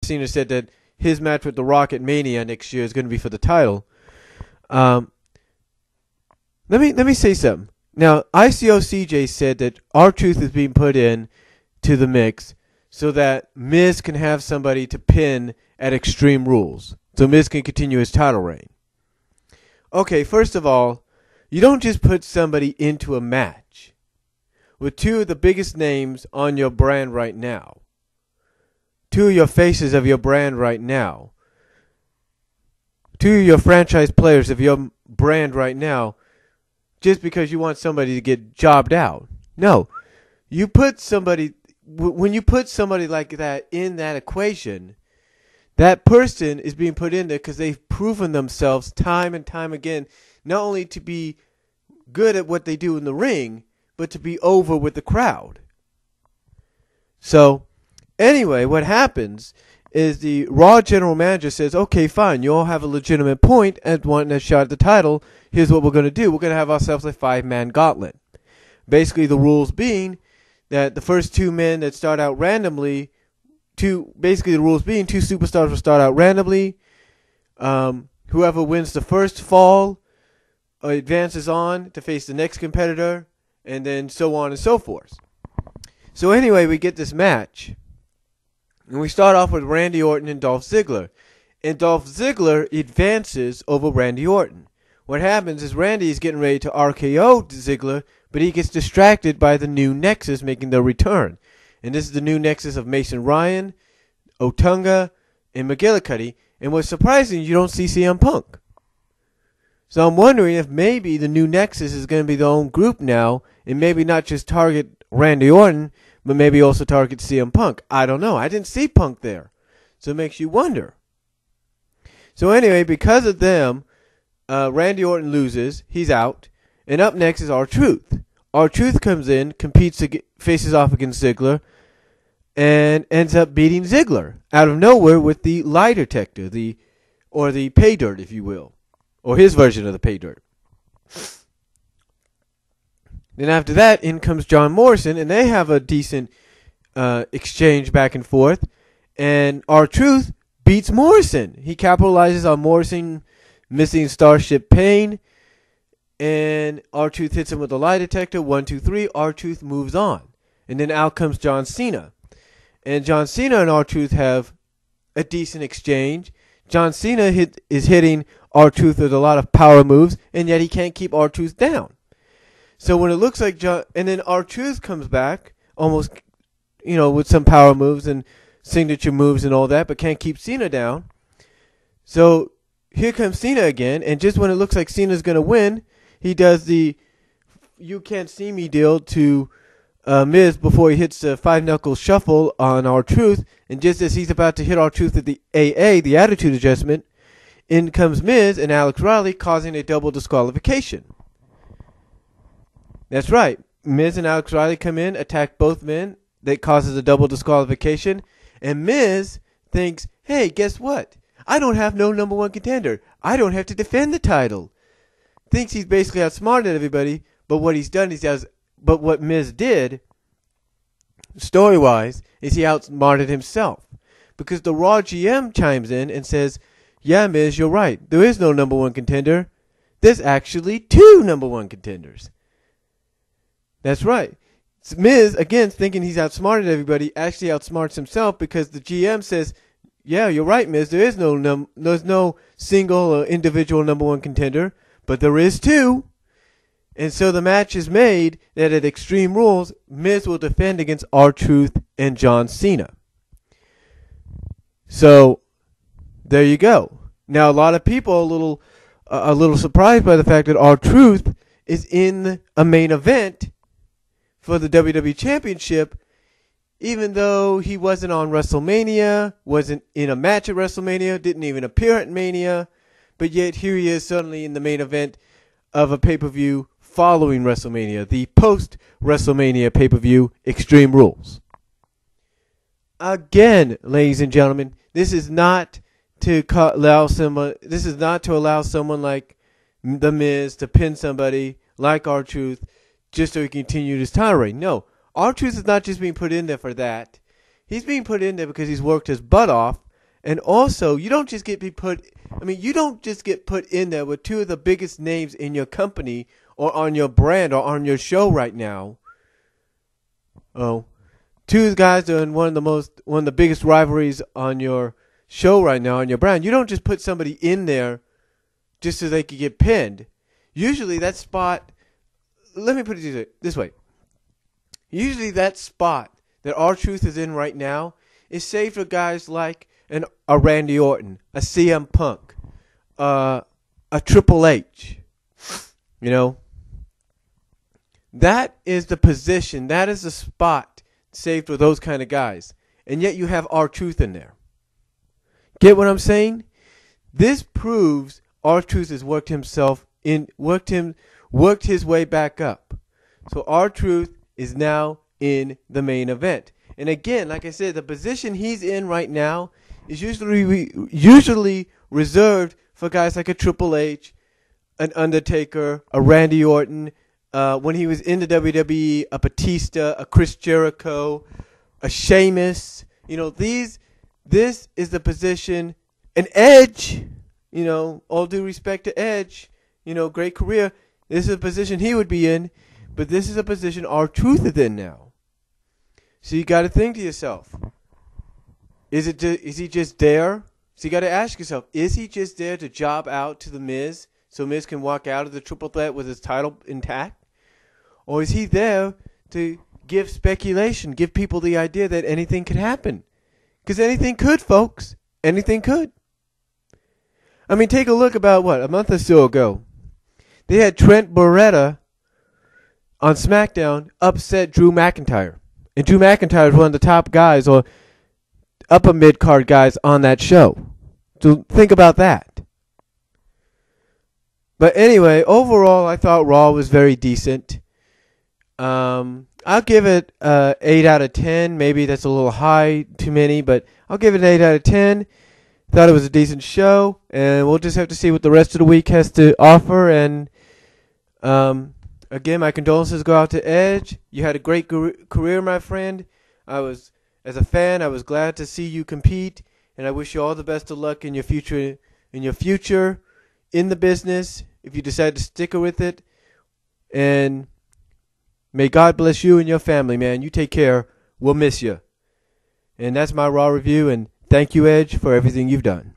Cena said that his match with The Rock at Mania next year is going to be for the title. Let me say something. Now, ICO CJ said that R-Truth is being put in to the mix so that Miz can have somebody to pin at Extreme Rules, so Miz can continue his title reign. Okay, first of all, you don't just put somebody into a match with two of the biggest names on your brand right now, two of your faces of your brand right now, two of your franchise players of your brand right now, just because you want somebody to get jobbed out. No, you put somebody, when you put somebody like that in that equation, that person is being put in there because they've proven themselves time and time again, not only to be good at what they do in the ring, but to be over with the crowd. So, anyway, what happens is the Raw general manager says, okay, fine, you all have a legitimate point at wanting a shot at the title. Here's what we're going to do. We're going to have ourselves a 5-man gauntlet. Basically, the rules being that the first two men that start out randomly, two superstars will start out randomly. Whoever wins the first fall advances on to face the next competitor, and then so on and so forth. So anyway, we get this match. And we start off with Randy Orton and Dolph Ziggler. And Dolph Ziggler advances over Randy Orton. What happens is Randy is getting ready to RKO Ziggler, but he gets distracted by the new Nexus making their return. And this is the new Nexus of Mason Ryan, Otunga, and McGillicuddy. And what's surprising, you don't see CM Punk. So I'm wondering if maybe the new Nexus is going to be their own group now, and maybe not just target Randy Orton, but maybe also target CM Punk. I don't know. I didn't see Punk there. So it makes you wonder. So anyway, because of them, Randy Orton loses. He's out. And up next is R-Truth. R-Truth comes in, faces off against Ziggler, and ends up beating Ziggler out of nowhere with the lie detector, or the pay dirt, if you will. Or his version of the pay dirt. Then after that, in comes John Morrison, and they have a decent exchange back and forth. And R-Truth beats Morrison. He capitalizes on Morrison missing Starship Pain. And R-Truth hits him with a lie detector. 1, 2, 3. R-Truth moves on. And then out comes John Cena. And John Cena and R-Truth have a decent exchange. John Cena is hitting R-Truth with a lot of power moves, and yet he can't keep R-Truth down. So when it looks like and then R-Truth comes back, almost, with some power moves and signature moves and all that, but can't keep Cena down. So here comes Cena again, and just when it looks like Cena's going to win, he does the "you can't see me" deal to Miz before he hits the 5-knuckle shuffle on R-Truth, and just as he's about to hit R-Truth at the AA, the Attitude Adjustment, in comes Miz and Alex Riley, causing a double disqualification. That's right. Miz and Alex Riley come in, attack both men. That causes a double disqualification. And Miz thinks, hey, guess what? I don't have no number one contender. I don't have to defend the title. Thinks he's basically outsmarted everybody, but what he's done is but what Miz did, story-wise, is he outsmarted himself. Because the Raw GM chimes in and says, yeah, Miz, you're right. There is no number one contender. There's actually 2 number one contenders. That's right. Miz, again, thinking he's outsmarted everybody, actually outsmarts himself because the GM says, yeah, you're right, Miz. There is there's no single or individual number one contender, but there is 2. And so the match is made that at Extreme Rules, Miz will defend against R-Truth and John Cena. So there you go. Now a lot of people are a little surprised by the fact that R-Truth is in a main event for the WWE Championship, even though he wasn't on WrestleMania, wasn't in a match at WrestleMania, didn't even appear at Mania, but yet here he is suddenly in the main event of a pay-per-view following WrestleMania, the post-WrestleMania pay-per-view Extreme Rules. Again, ladies and gentlemen, this is not to allow someone like The Miz to pin somebody like R-Truth just so he can continue his title reign. No, R-Truth is not just being put in there for that. He's being put in there because he's worked his butt off And also, you don't just get put in there with two of the biggest names in your company or on your brand or on your show right now. Oh, two guys that are in one of the biggest rivalries on your show right now on your brand. You don't just put somebody in there just so they could get pinned. Usually that spot, let me put it this way. Usually that spot that R-Truth is in right now is saved for guys like a Randy Orton, a CM Punk, a Triple H. You know, that is the position, that is the spot saved for those kind of guys. And yet you have R-Truth in there. Get what I'm saying? This proves R-Truth has worked his way back up. So R-Truth is now in the main event. And again, like I said, the position he's in right now is usually reserved for guys like a Triple H, an Undertaker, a Randy Orton, when he was in the WWE, a Batista, a Chris Jericho, a Sheamus. You know, this is the position, an Edge, you know, all due respect to Edge, you know, great career. This is a position he would be in, but this is a position R-Truth is in now. So you got to think to yourself, is he just there? So you got to ask yourself, is he just there to job out to The Miz so Miz can walk out of the triple threat with his title intact? Or is he there to give speculation, give people the idea that anything could happen? Because anything could, folks. Anything could. I mean, take a look about, a month or so ago. They had Trent Beretta on SmackDown upset Drew McIntyre. And Drew McIntyre is one of the top guys or upper mid-card guys on that show. So think about that. But anyway, overall, I thought Raw was very decent. I'll give it 8 out of 10. Maybe that's a little high, too many, but I'll give it an 8 out of 10. Thought it was a decent show, and we'll just have to see what the rest of the week has to offer. And again, my condolences go out to Edge. You had a great career, my friend. As a fan, I was glad to see you compete, and I wish you all the best of luck in your future. In the business, if you decide to stick with it, and may God bless you and your family, man. You take care. We'll miss you. And that's my Raw review, and thank you, Edge, for everything you've done.